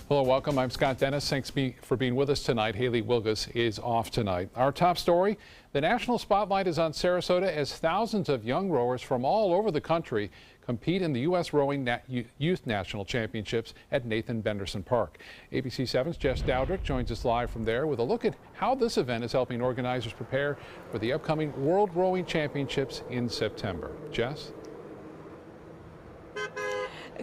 Hello, welcome. I'm Scott Dennis. Thanks for being with us tonight. Haley Wilgus is off tonight. Our top story, the national spotlight is on Sarasota as thousands of young rowers from all over the country compete in the U.S. Rowing Youth National Championships at Nathan Benderson Park. ABC 7's Jess Dowdrick joins us live from there with a look at how this event is helping organizers prepare for the upcoming World Rowing Championships in September. Jess?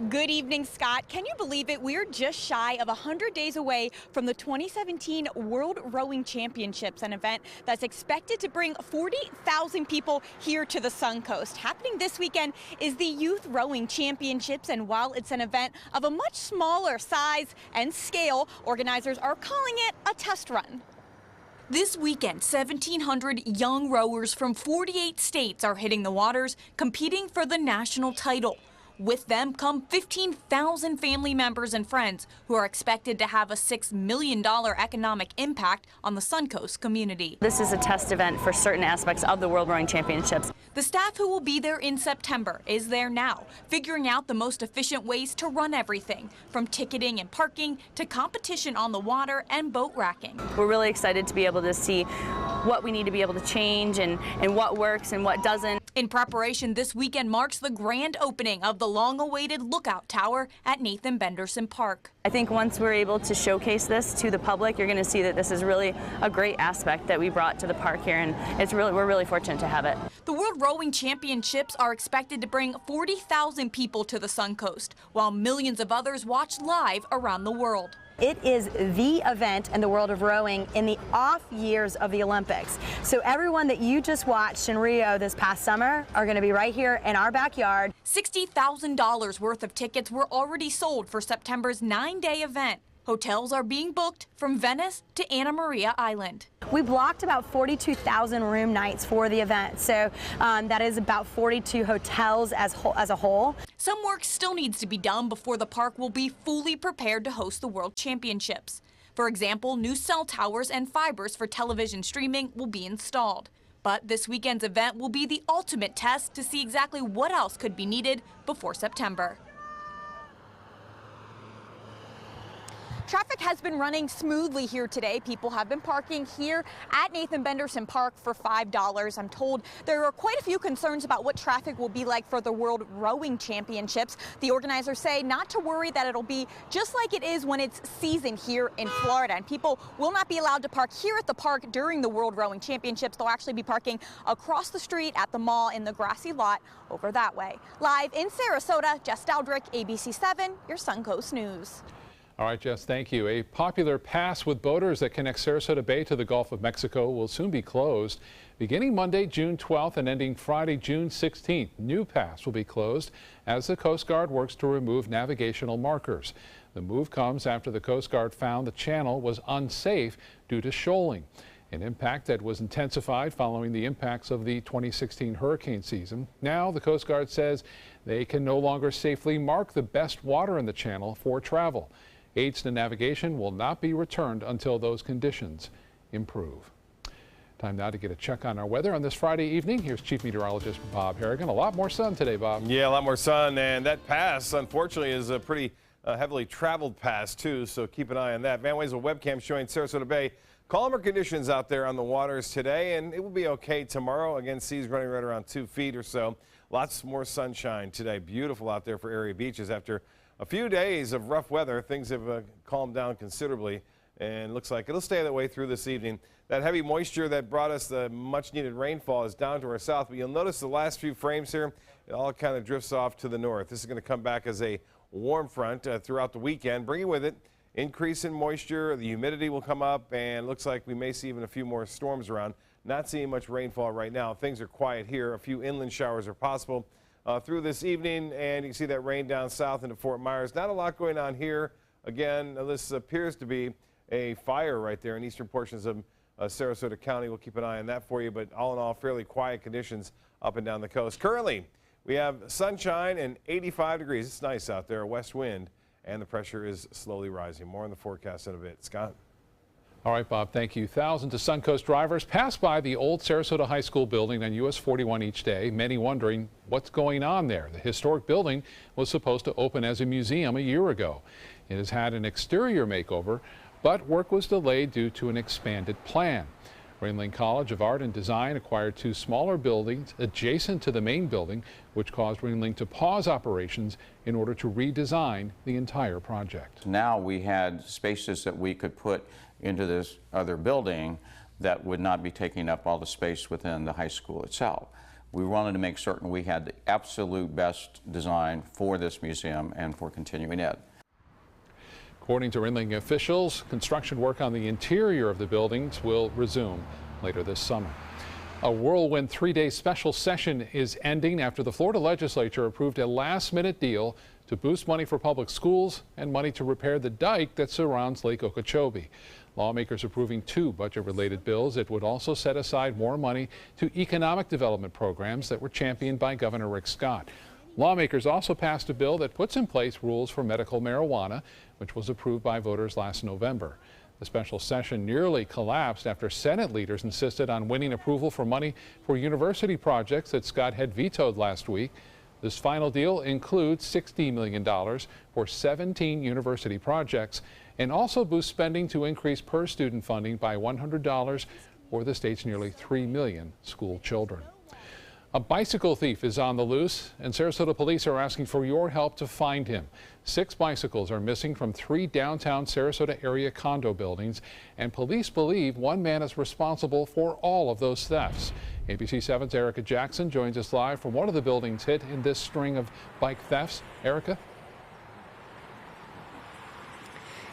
Good evening, Scott. Can you believe it? We're just shy of 100 days away from the 2017 World Rowing Championships, an event that's expected to bring 40,000 people here to the Suncoast. Happening this weekend is the Youth Rowing Championships, and while it's an event of a much smaller size and scale, organizers are calling it a test run. This weekend, 1,700 young rowers from 48 states are hitting the waters, competing for the national title. With them come 15,000 family members and friends who are expected to have a $6 million economic impact on the Suncoast community. This is a test event for certain aspects of the World Rowing Championships. The staff who will be there in September is there now, figuring out the most efficient ways to run everything, from ticketing and parking to competition on the water and boat racking. We're really excited to be able to see what we need to be able to change and what works and what doesn't. In preparation, this weekend marks the grand opening of the long-awaited Lookout Tower at Nathan Benderson Park. I think once we're able to showcase this to the public, you're going to see that this is really a great aspect that we brought to the park here, and we're really fortunate to have it. The World Rowing Championships are expected to bring 40,000 people to the Suncoast, while millions of others watch live around the world. It is the event in the world of rowing in the off years of the Olympics. So everyone that you just watched in Rio this past summer are going to be right here in our backyard. $60,000 worth of tickets were already sold for September's 9-day event. Hotels are being booked from Venice to Anna Maria Island. We blocked about 42,000 room nights for the event, so that is about 42 hotels as a whole. Some work still needs to be done before the park will be fully prepared to host the World Championships. For example, new cell towers and fibers for television streaming will be installed. But this weekend's event will be the ultimate test to see exactly what else could be needed before September. Traffic has been running smoothly here today. People have been parking here at Nathan Benderson Park for $5. I'm told there are quite a few concerns about what traffic will be like for the World Rowing Championships. The organizers say not to worry, that it'll be just like it is when it's season here in Florida. And people will not be allowed to park here at the park during the World Rowing Championships. They'll actually be parking across the street at the mall in the grassy lot over that way. Live in Sarasota, Jess Dowdrick, ABC 7, your Suncoast News. All right, Jess, thank you. A popular pass with boaters that connects Sarasota Bay to the Gulf of Mexico will soon be closed. Beginning Monday, June 12th and ending Friday, June 16th, New Pass will be closed as the Coast Guard works to remove navigational markers. The move comes after the Coast Guard found the channel was unsafe due to shoaling, an impact that was intensified following the impacts of the 2016 hurricane season. Now the Coast Guard says they can no longer safely mark the best water in the channel for travel. Aids to navigation will not be returned until those conditions improve. Time now to get a check on our weather on this Friday evening. Here's Chief Meteorologist Bob Harrigan. A lot more sun today, Bob. Yeah, a lot more sun, and that pass, unfortunately, is a pretty heavily traveled pass, too, so keep an eye on that. Van Wezel webcam showing Sarasota Bay. Calmer conditions out there on the waters today, and it will be okay tomorrow. Again, seas running right around 2 feet or so. Lots more sunshine today. Beautiful out there for area beaches after a few days of rough weather. Things have calmed down considerably, and looks like it'll stay that way through this evening. That heavy moisture that brought us the much-needed rainfall is down to our south, but you'll notice the last few frames here, it all kind of drifts off to the north. This is going to come back as a warm front throughout the weekend, bringing with it increase in moisture. The humidity will come up, and looks like we may see even a few more storms around. Not seeing much rainfall right now. Things are quiet here. A few inland showers are possible through this evening, and you can see that rain down south into Fort Myers. Not a lot going on here. Again, this appears to be a fire right there in eastern portions of Sarasota County. We'll keep an eye on that for you, but all in all, fairly quiet conditions up and down the coast. Currently, we have sunshine and 85 degrees. It's nice out there, a west wind, and the pressure is slowly rising. More on the forecast in a bit. Scott? All right, Bob, thank you. Thousands of Suncoast drivers pass by the old Sarasota High School building on US 41 each day, many wondering what's going on there. The historic building was supposed to open as a museum a year ago. It has had an exterior makeover, but work was delayed due to an expanded plan. Ringling College of Art and Design acquired 2 smaller buildings adjacent to the main building, which caused Ringling to pause operations in order to redesign the entire project. Now we had spaces that we could put into this other building that would not be taking up all the space within the high school itself. We wanted to make certain we had the absolute best design for this museum and for continuing ed. According to Ringling officials, construction work on the interior of the buildings will resume later this summer. A whirlwind 3-day special session is ending after the Florida legislature approved a last-minute deal to boost money for public schools and money to repair the dike that surrounds Lake Okeechobee. Lawmakers approving 2 budget-related bills. It would also set aside more money to economic development programs that were championed by Governor Rick Scott. Lawmakers also passed a bill that puts in place rules for medical marijuana, which was approved by voters last November. The special session nearly collapsed after Senate leaders insisted on winning approval for money for university projects that Scott had vetoed last week. This final deal includes $60 million for 17 university projects and also boosts spending to increase per student funding by $100 for the state's nearly 3 million school children. A bicycle thief is on the loose, and Sarasota police are asking for your help to find him. 6 bicycles are missing from 3 downtown Sarasota area condo buildings, and police believe one man is responsible for all of those thefts. ABC 7's Erica Jackson joins us live from one of the buildings hit in this string of bike thefts. Erica?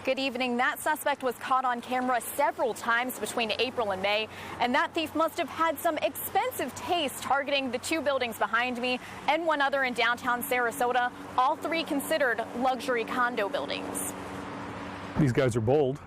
Good evening. That suspect was caught on camera several times between April and May, and that thief must have had some expensive taste targeting the 2 buildings behind me and one other in downtown Sarasota, all 3 considered luxury condo buildings. These guys are bold.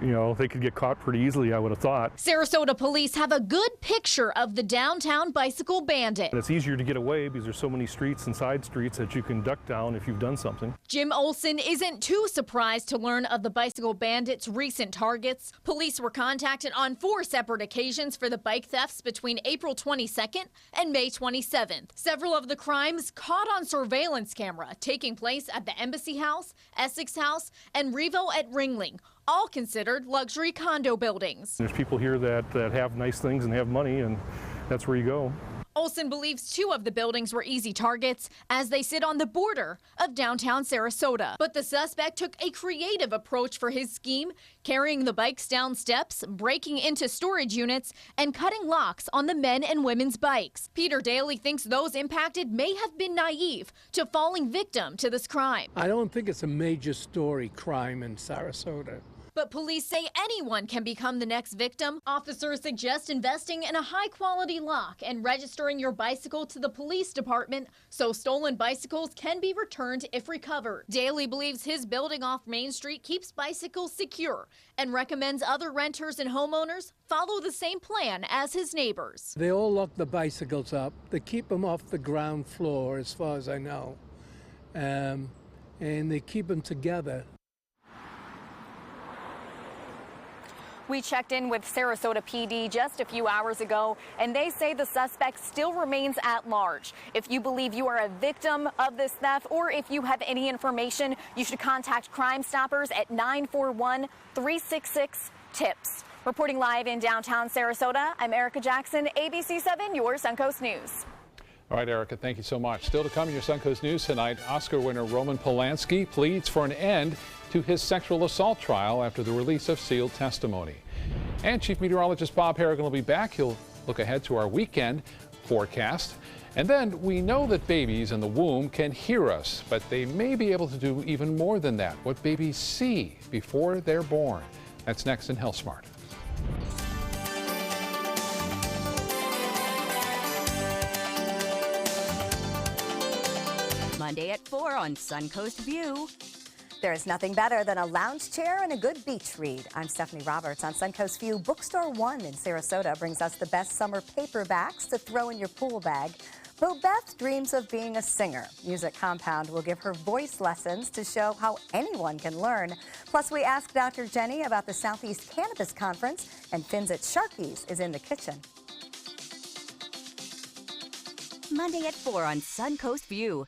You know, they could get caught pretty easily, I would have thought. Sarasota police have a good picture of the downtown bicycle bandit. And it's easier to get away because there's so many streets and side streets that you can duck down if you've done something. Jim Olson isn't too surprised to learn of the bicycle bandit's recent targets. Police were contacted on 4 separate occasions for the bike thefts between April 22nd and May 27th. Several of the crimes caught on surveillance camera taking place at the Embassy House, Essex House, and Revo at Ringling, all considered luxury condo buildings. There's people here that have nice things and have money, and that's where you go. Olson believes 2 of the buildings were easy targets as they sit on the border of downtown Sarasota. But the suspect took a creative approach for his scheme, carrying the bikes down steps, breaking into storage units, and cutting locks on the men and women's bikes. Peter Daly thinks those impacted may have been naive to falling victim to this crime. I don't think it's a major story crime in Sarasota. But police say anyone can become the next victim. Officers suggest investing in a high-quality lock and registering your bicycle to the police department so stolen bicycles can be returned if recovered. Daly believes his building off Main Street keeps bicycles secure and recommends other renters and homeowners follow the same plan as his neighbors. They all lock the bicycles up. They keep them off the ground floor, as far as I know, and they keep them together. We checked in with Sarasota PD just a few hours ago, and they say the suspect still remains at large. If you believe you are a victim of this theft, or if you have any information, you should contact Crime Stoppers at 941-366-TIPS. Reporting live in downtown Sarasota, I'm Erica Jackson, ABC 7, your Suncoast News. All right, Erica, thank you so much. Still to come in your Suncoast News tonight, Oscar winner Roman Polanski pleads for an end to his sexual assault trial after the release of sealed testimony. And Chief Meteorologist Bob Harrigan will be back. He'll look ahead to our weekend forecast. And then we know that babies in the womb can hear us, but they may be able to do even more than that, what babies see before they're born. That's next in Health Smart. Monday at 4 on Suncoast View. There's nothing better than a lounge chair and a good beach read. I'm Stephanie Roberts on Suncoast View. Bookstore One in Sarasota brings us the best summer paperbacks to throw in your pool bag. Bo Beth dreams of being a singer. Music Compound will give her voice lessons to show how anyone can learn. Plus, we ask Dr. Jenny about the Southeast Cannabis Conference, and Fins at Sharky's is in the kitchen. Monday at 4 on Suncoast View.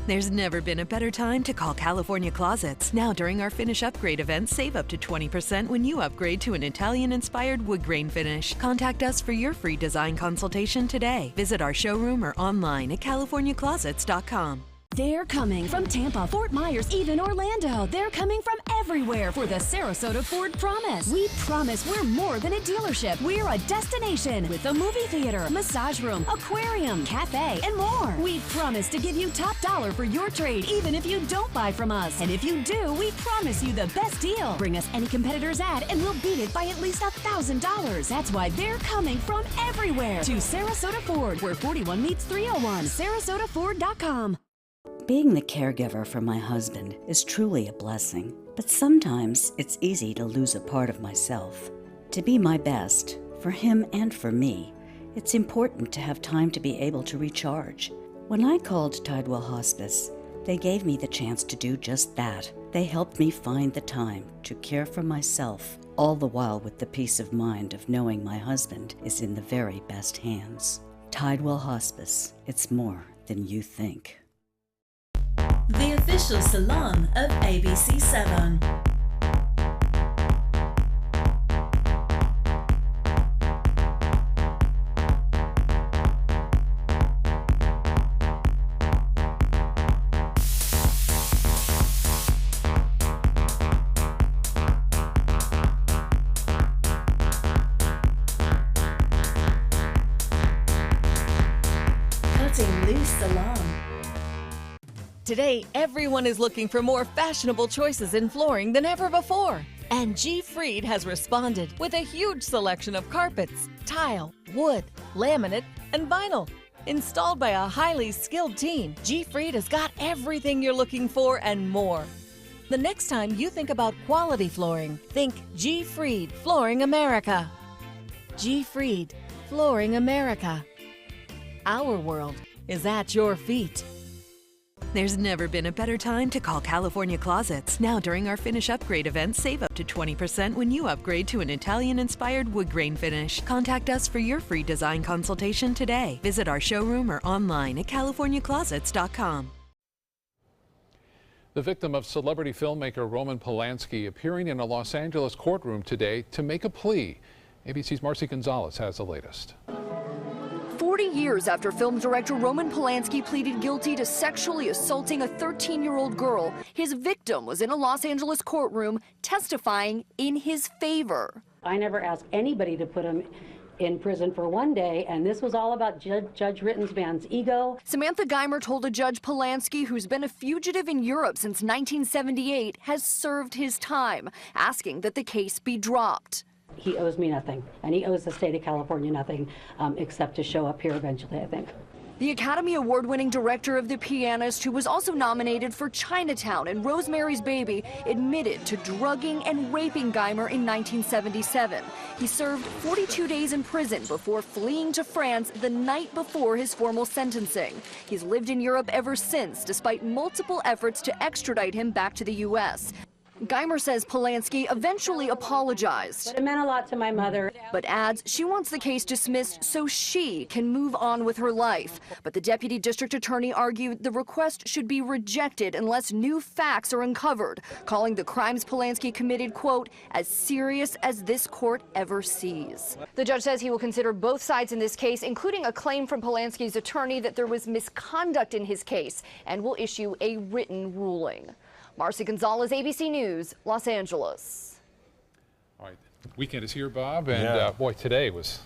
There's never been a better time to call California Closets. Now during our Finish Upgrade event, save up to 20% when you upgrade to an Italian-inspired wood grain finish. Contact us for your free design consultation today. Visit our showroom or online at californiaclosets.com. They're coming from Tampa, Fort Myers, even Orlando. They're coming from everywhere for the Sarasota Ford Promise. We promise we're more than a dealership. We're a destination with a movie theater, massage room, aquarium, cafe, and more. We promise to give you top dollar for your trade, even if you don't buy from us. And if you do, we promise you the best deal. Bring us any competitor's ad and we'll beat it by at least $1,000. That's why they're coming from everywhere to Sarasota Ford, where 41 meets 301. SarasotaFord.com. Being the caregiver for my husband is truly a blessing, but sometimes it's easy to lose a part of myself. To be my best, for him and for me, it's important to have time to be able to recharge. When I called Tidewell Hospice, they gave me the chance to do just that. They helped me find the time to care for myself, all the while with the peace of mind of knowing my husband is in the very best hands. Tidewell Hospice, it's more than you think. The official salon of ABC7. Cutting Loose Salon. Today, everyone is looking for more fashionable choices in flooring than ever before. And G. Fried has responded with a huge selection of carpets, tile, wood, laminate, and vinyl. Installed by a highly skilled team, G. Fried has got everything you're looking for and more. The next time you think about quality flooring, think G. Fried Flooring America. G. Fried Flooring America. Our world is at your feet. There's never been a better time to call California Closets. Now during our Finish Upgrade event, save up to 20% when you upgrade to an Italian-inspired wood grain finish. Contact us for your free design consultation today. Visit our showroom or online at californiaclosets.com. The victim of celebrity filmmaker Roman Polanski appearing in a Los Angeles courtroom today to make a plea. ABC's Marcy Gonzalez has the latest. 40 years after film director Roman Polanski pleaded guilty to sexually assaulting a 13-year-old girl, his victim was in a Los Angeles courtroom testifying in his favor. I never asked anybody to put him in prison for one day, and this was all about Judge Rittensman's ego. Samantha Geimer told a Judge Polanski, who's been a fugitive in Europe since 1978, has served his time, asking that the case be dropped. He owes me nothing, and he owes the state of California nothing except to show up here eventually, I think. The Academy Award-winning director of The Pianist, who was also nominated for Chinatown and Rosemary's Baby, admitted to drugging and raping Geimer in 1977. He served 42 days in prison before fleeing to France the night before his formal sentencing. He's lived in Europe ever since, despite multiple efforts to extradite him back to the U.S. Geimer says Polanski eventually apologized. It meant a lot to my mother. But adds she wants the case dismissed so she can move on with her life. But the deputy district attorney argued the request should be rejected unless new facts are uncovered, calling the crimes Polanski committed, quote, as serious as this court ever sees. The judge says he will consider both sides in this case, including a claim from Polanski's attorney that there was misconduct in his case, and will issue a written ruling. Marcy Gonzalez, ABC News, Los Angeles. All right, weekend is here, Bob, and boy, today was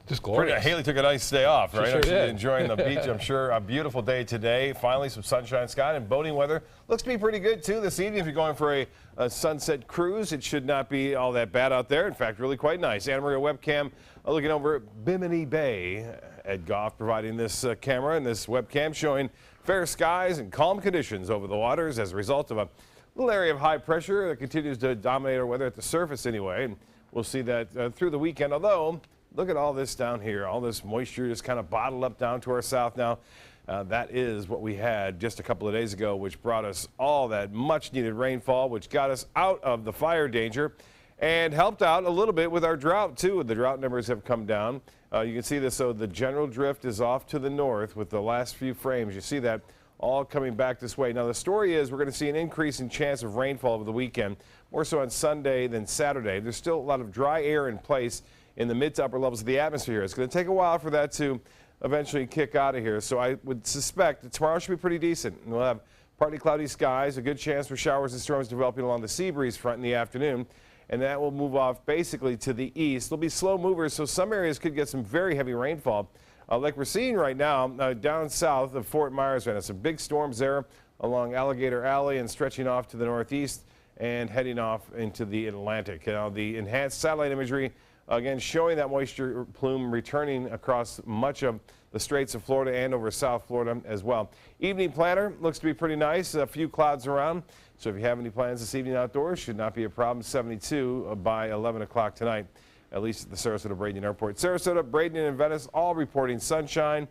just glorious. Haley took a nice day off, right? She sure did. Enjoying the beach, I'm sure. A beautiful day today. Finally, some sunshine, Scott, and boating weather. Looks to be pretty good, too, this evening. If you're going for a sunset cruise, it should not be all that bad out there. In fact, really quite nice. Anna Maria webcam looking over at Bimini Bay. Ed Goff providing this camera and this webcam showing fair skies and calm conditions over the waters as a result of a little area of high pressure that continues to dominate our weather at the surface anyway. And we'll see that through the weekend. Although, look at all this down here. All this moisture just kind of bottled up down to our south now. That is what we had just a couple of days ago, which brought us all that much needed rainfall, which got us out of the fire danger and helped out a little bit with our drought too. The drought numbers have come down. You can see this, so the general drift is off to the north with the last few frames. You see that all coming back this way. Now, the story is we're going to see an increase in chance of rainfall over the weekend, more so on Sunday than Saturday. There's still a lot of dry air in place in the mid to upper levels of the atmosphere. It's going to take a while for that to eventually kick out of here. So I would suspect that tomorrow should be pretty decent. We'll have partly cloudy skies, a good chance for showers and storms developing along the sea breeze front in the afternoon, and that will move off basically to the east. There'll be slow movers, so some areas could get some very heavy rainfall. Like we're seeing right now down south of Fort Myers right now. Some big storms there along Alligator Alley and stretching off to the northeast and heading off into the Atlantic. Now, the enhanced satellite imagery, again, showing that moisture plume returning across much of the Straits of Florida and over South Florida as well. Evening planner looks to be pretty nice. A few clouds around. So if you have any plans this evening outdoors, should not be a problem. 72 by 11 o'clock tonight, at least at the Sarasota Bradenton Airport. Sarasota, Bradenton, and Venice all reporting sunshine.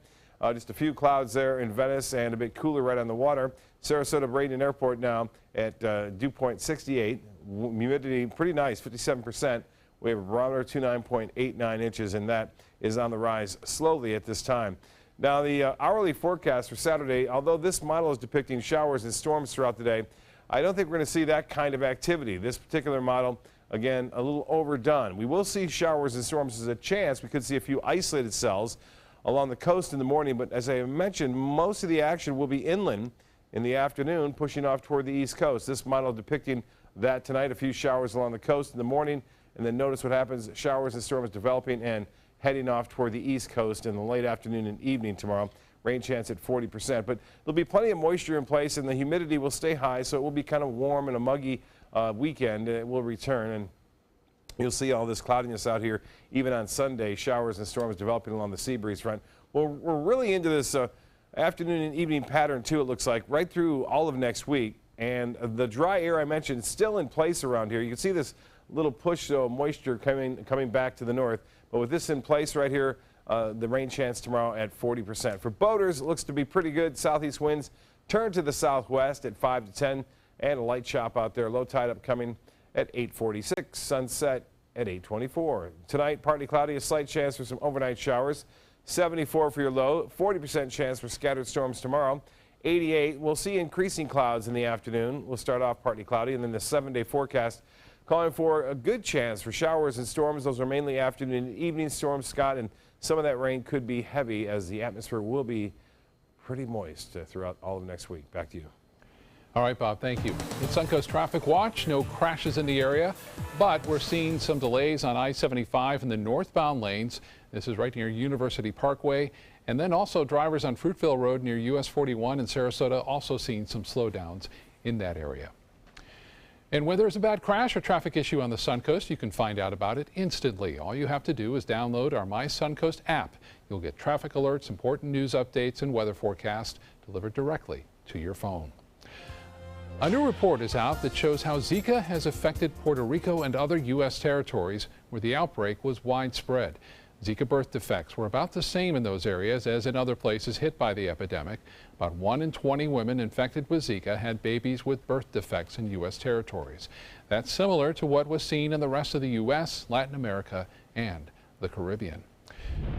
Just a few clouds there in Venice and a bit cooler right on the water. Sarasota Bradenton Airport now at dew point 68. Humidity pretty nice, 57%. We have a barometer 29.89 inches, and that is on the rise slowly at this time. Now, the hourly forecast for Saturday, although this model is depicting showers and storms throughout the day, I don't think we're going to see that kind of activity. This particular model, again, a little overdone. We will see showers and storms as a chance. We could see a few isolated cells along the coast in the morning, but as I mentioned, most of the action will be inland in the afternoon, pushing off toward the east coast. This model depicting that tonight, a few showers along the coast in the morning, and then notice what happens, showers and storms developing and heading off toward the east coast in the late afternoon and evening tomorrow. Rain chance at 40%, but there'll be plenty of moisture in place and the humidity will stay high, so it will be kind of warm and a muggy weekend. It will return, and you'll see all this cloudiness out here even on Sunday, showers and storms developing along the sea breeze front. Well, we're really into this afternoon and evening pattern too, it looks like, right through all of next week. And the dry air I mentioned is still in place around here. You can see this little push of moisture coming back to the north, but with this in place right here, the rain chance tomorrow at 40%. For boaters, it looks to be pretty good. Southeast winds turn to the southwest at 5 to 10, and a light chop out there. Low tide upcoming at 8:46. Sunset at 8:24. Tonight, partly cloudy, a slight chance for some overnight showers. 74 for your low. 40% chance for scattered storms tomorrow. 88. We'll see increasing clouds in the afternoon. We'll start off partly cloudy, and then the 7-day forecast calling for a good chance for showers and storms. Those are mainly afternoon and evening storms, Scott, and some of that rain could be heavy as the atmosphere will be pretty moist throughout all of next week. Back to you. All right, Bob, thank you. It's Suncoast Traffic Watch. No crashes in the area, but we're seeing some delays on I-75 in the northbound lanes. This is right near University Parkway. And then also drivers on Fruitville Road near US 41 in Sarasota also seeing some slowdowns in that area. And when there's a bad crash or traffic issue on the Suncoast, you can find out about it instantly. All you have to do is download our My Suncoast app. You'll get traffic alerts, important news updates, and weather forecasts delivered directly to your phone. A new report is out that shows how Zika has affected Puerto Rico and other U.S. territories where the outbreak was widespread. Zika birth defects were about the same in those areas as in other places hit by the epidemic. About 1 in 20 women infected with Zika had babies with birth defects in U.S. territories. That's similar to what was seen in the rest of the U.S., Latin America, and the Caribbean.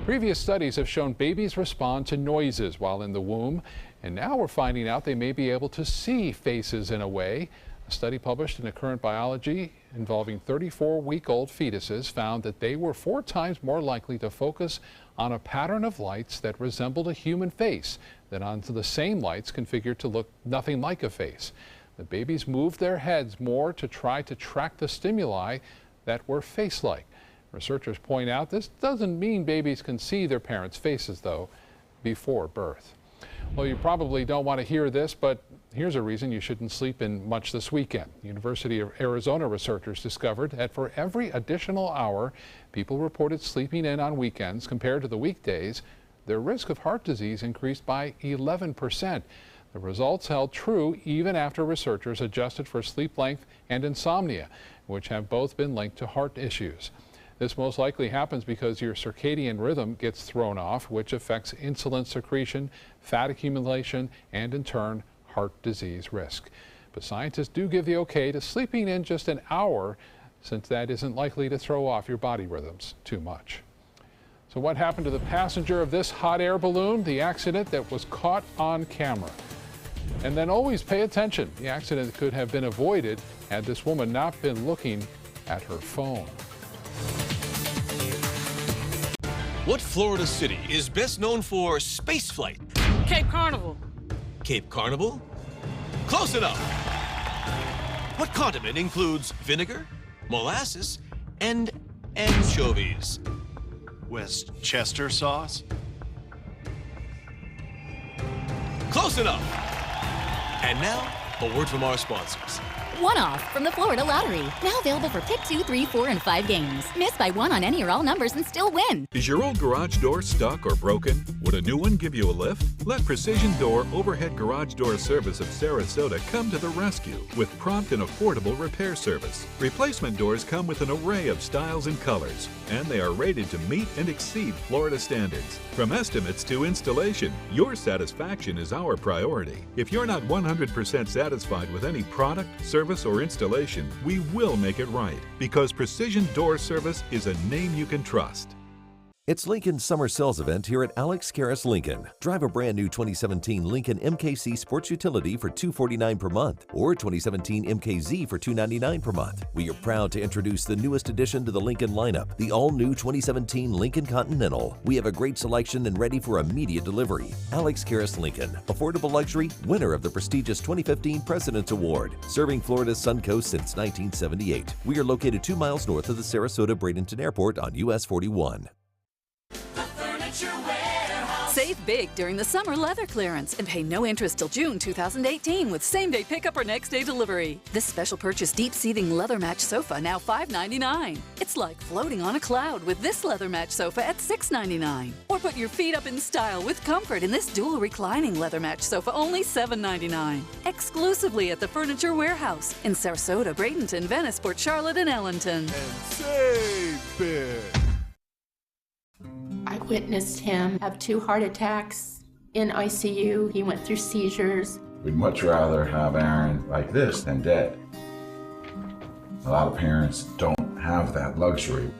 Previous studies have shown babies respond to noises while in the womb, and now we're finding out they may be able to see faces in a way. A study published in Current Biology involving 34-week-old fetuses found that they were 4 times more likely to focus on a pattern of lights that resembled a human face than onto the same lights configured to look nothing like a face. The babies moved their heads more to try to track the stimuli that were face-like. Researchers point out this doesn't mean babies can see their parents' faces, though, before birth. Well, you probably don't want to hear this, but here's a reason you shouldn't sleep in much this weekend. University of Arizona researchers discovered that for every additional hour people reported sleeping in on weekends compared to the weekdays, their risk of heart disease increased by 11%. The results held true even after researchers adjusted for sleep length and insomnia, which have both been linked to heart issues. This most likely happens because your circadian rhythm gets thrown off, which affects insulin secretion, fat accumulation, and in turn, heart disease risk. But scientists do give the okay to sleeping in just an hour, since that isn't likely to throw off your body rhythms too much. So what happened to the passenger of this hot air balloon? The accident that was caught on camera. And then always pay attention. The accident could have been avoided had this woman not been looking at her phone. What Florida city is best known for spaceflight? Cape Carnival. Cape Carnival? Close enough. What condiment includes vinegar, molasses, and anchovies? Westchester sauce. Close enough. And now, a word from our sponsors. One off from the Florida Lottery. Now available for pick 2, 3, 4, and 5 games. Miss by one on any or all numbers and still win. Is your old garage door stuck or broken? Would a new one give you a lift? Let Precision Door Overhead Garage Door Service of Sarasota come to the rescue with prompt and affordable repair service. Replacement doors come with an array of styles and colors, and they are rated to meet and exceed Florida standards. From estimates to installation, your satisfaction is our priority. If you're not 100% satisfied with any product, service, or installation, we will make it right, because Precision Door Service is a name you can trust. It's Lincoln's summer sales event here at Alex Karras Lincoln. Drive a brand new 2017 Lincoln MKC Sports Utility for $249 per month or 2017 MKZ for $299 per month. We are proud to introduce the newest addition to the Lincoln lineup, the all-new 2017 Lincoln Continental. We have a great selection and ready for immediate delivery. Alex Karras Lincoln, affordable luxury, winner of the prestigious 2015 President's Award, serving Florida's Suncoast since 1978. We are located 2 miles north of the Sarasota-Bradenton Airport on US 41. Save big during the summer leather clearance and pay no interest till June 2018 with same-day pickup or next-day delivery. This special purchase deep-seating leather match sofa now $599. It's like floating on a cloud with this leather match sofa at $699. Or put your feet up in style with comfort in this dual reclining leather match sofa only $799. Exclusively at the Furniture Warehouse in Sarasota, Bradenton, Venice, Port Charlotte, and Ellenton. And save big. I witnessed him have 2 heart attacks in ICU. He went through seizures. We'd much rather have Aaron like this than dead. A lot of parents don't have that luxury.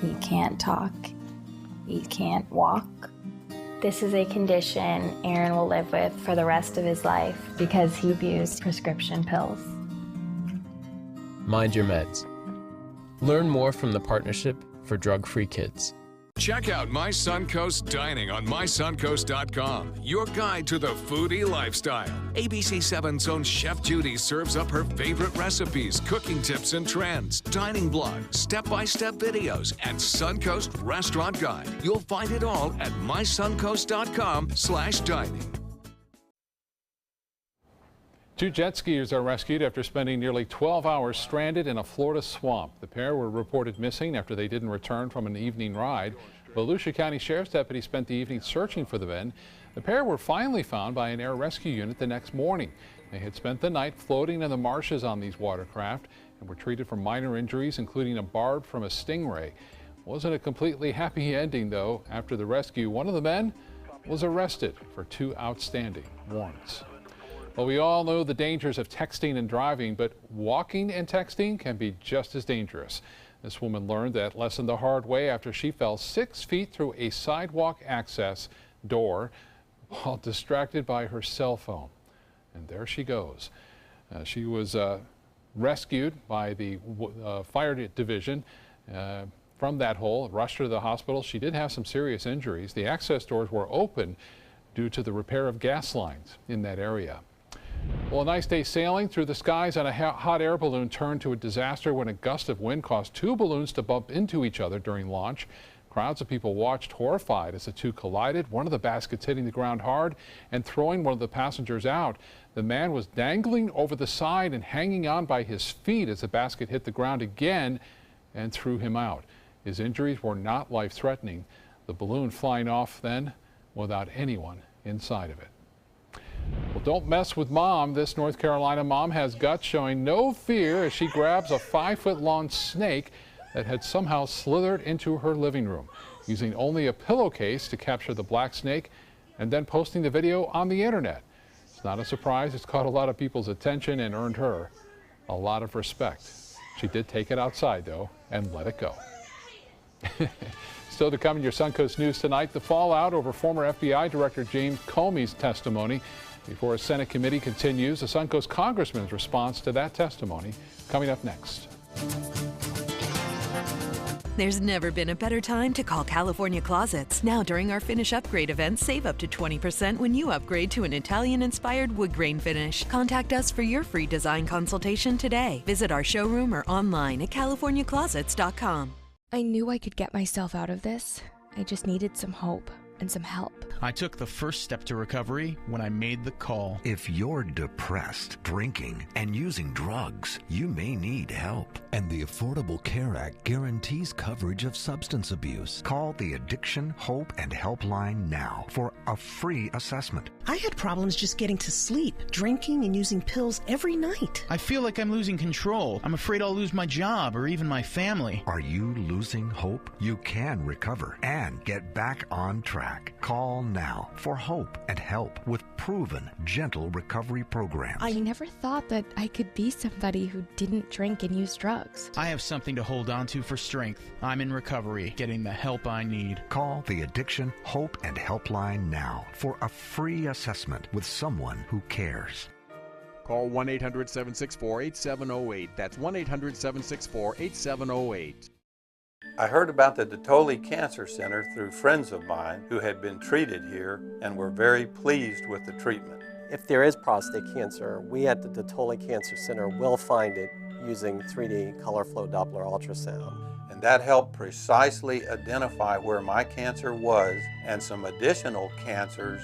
He can't talk. He can't walk. This is a condition Aaron will live with for the rest of his life because he abused prescription pills. Mind your meds. Learn more from the Partnership for Drug-Free Kids. Check out My Suncoast Dining on mysuncoast.com, your guide to the foodie lifestyle. ABC7's own Chef Judy serves up her favorite recipes, cooking tips and trends, dining blogs, step-by-step videos, and Suncoast Restaurant Guide. You'll find it all at mysuncoast.com/dining. 2 jet skiers are rescued after spending nearly 12 hours stranded in a Florida swamp. The pair were reported missing after they didn't return from an evening ride. Volusia County Sheriff's deputies spent the evening searching for the men. The pair were finally found by an air rescue unit the next morning. They had spent the night floating in the marshes on these watercraft and were treated for minor injuries, including a barb from a stingray. Wasn't a completely happy ending, though. After the rescue, one of the men was arrested for 2 outstanding warrants. Well, we all know the dangers of texting and driving, but walking and texting can be just as dangerous. This woman learned that lesson the hard way after she fell 6 feet through a sidewalk access door while distracted by her cell phone. And there she goes. She was rescued by the fire division from that hole, rushed her to the hospital. She did have some serious injuries. The access doors were open due to the repair of gas lines in that area. Well, a nice day sailing through the skies on a hot air balloon turned to a disaster when a gust of wind caused 2 balloons to bump into each other during launch. Crowds of people watched horrified as the 2 collided, one of the baskets hitting the ground hard and throwing one of the passengers out. The man was dangling over the side and hanging on by his feet as the basket hit the ground again and threw him out. His injuries were not life-threatening. The balloon flying off then without anyone inside of it. Well, don't mess with Mom. This North Carolina mom has guts, showing no fear as she grabs a 5-foot-long snake that had somehow slithered into her living room, using only a pillowcase to capture the black snake and then posting the video on the internet. It's not a surprise. It's caught a lot of people's attention and earned her a lot of respect. She did take it outside, though, and let it go. Still to come in your Suncoast News tonight, the fallout over former FBI Director James Comey's testimony Before a Senate committee continues, the Suncoast congressman's response to that testimony coming up next. There's never been a better time to call California Closets. Now during our Finish Upgrade event, save up to 20% when you upgrade to an Italian-inspired wood grain finish. Contact us for your free design consultation today. Visit our showroom or online at californiaclosets.com. I knew I could get myself out of this. I just needed some hope and some help. I took the first step to recovery when I made the call. If you're depressed, drinking, and using drugs, you may need help. And the Affordable Care Act guarantees coverage of substance abuse. Call the Addiction, Hope, and Helpline now for a free assessment. I had problems just getting to sleep, drinking and using pills every night. I feel like I'm losing control. I'm afraid I'll lose my job or even my family. Are you losing hope? You can recover and get back on track. Call now for hope and help with proven, gentle recovery programs. I never thought that I could be somebody who didn't drink and use drugs. I have something to hold on to for strength. I'm in recovery, getting the help I need. Call the Addiction, Hope, and Helpline now for a free assessment with someone who cares. Call 1-800-764-8708. That's 1-800-764-8708. I heard about the Dotole Cancer Center through friends of mine who had been treated here and were very pleased with the treatment. If there is prostate cancer, we at the Dotole Cancer Center will find it using 3D color flow Doppler ultrasound. And that helped precisely identify where my cancer was and some additional cancers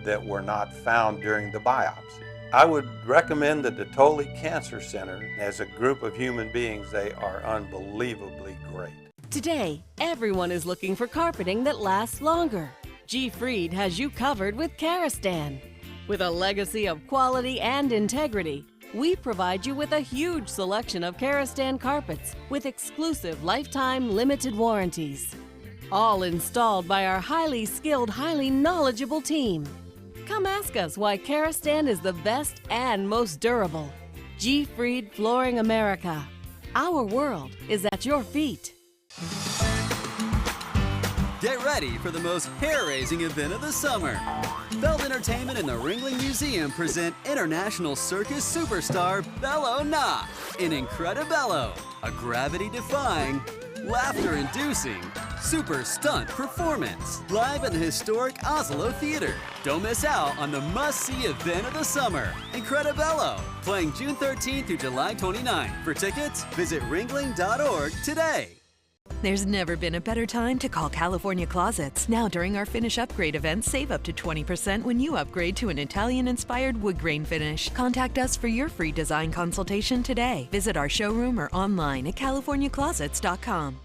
that were not found during the biopsy. I would recommend the Dotole Cancer Center. As a group of human beings, they are unbelievably great. Today, everyone is looking for carpeting that lasts longer. G. Fried has you covered with Karastan. With a legacy of quality and integrity, we provide you with a huge selection of Karastan carpets with exclusive lifetime limited warranties. All installed by our highly skilled, highly knowledgeable team. Come ask us why Karastan is the best and most durable. G. Fried Flooring America. Our world is at your feet. Get ready for the most hair-raising event of the summer. Feld Entertainment and the Ringling Museum present international circus superstar Bello Knopf in Incredibello, a gravity-defying, laughter-inducing, super stunt performance live in the historic Oslo Theater. Don't miss out on the must-see event of the summer, Incredibello, playing June 13th through July 29th. For tickets, visit ringling.org today. There's never been a better time to call California Closets. Now during our Finish Upgrade event, save up to 20% when you upgrade to an Italian-inspired wood grain finish. Contact us for your free design consultation today. Visit our showroom or online at californiaclosets.com.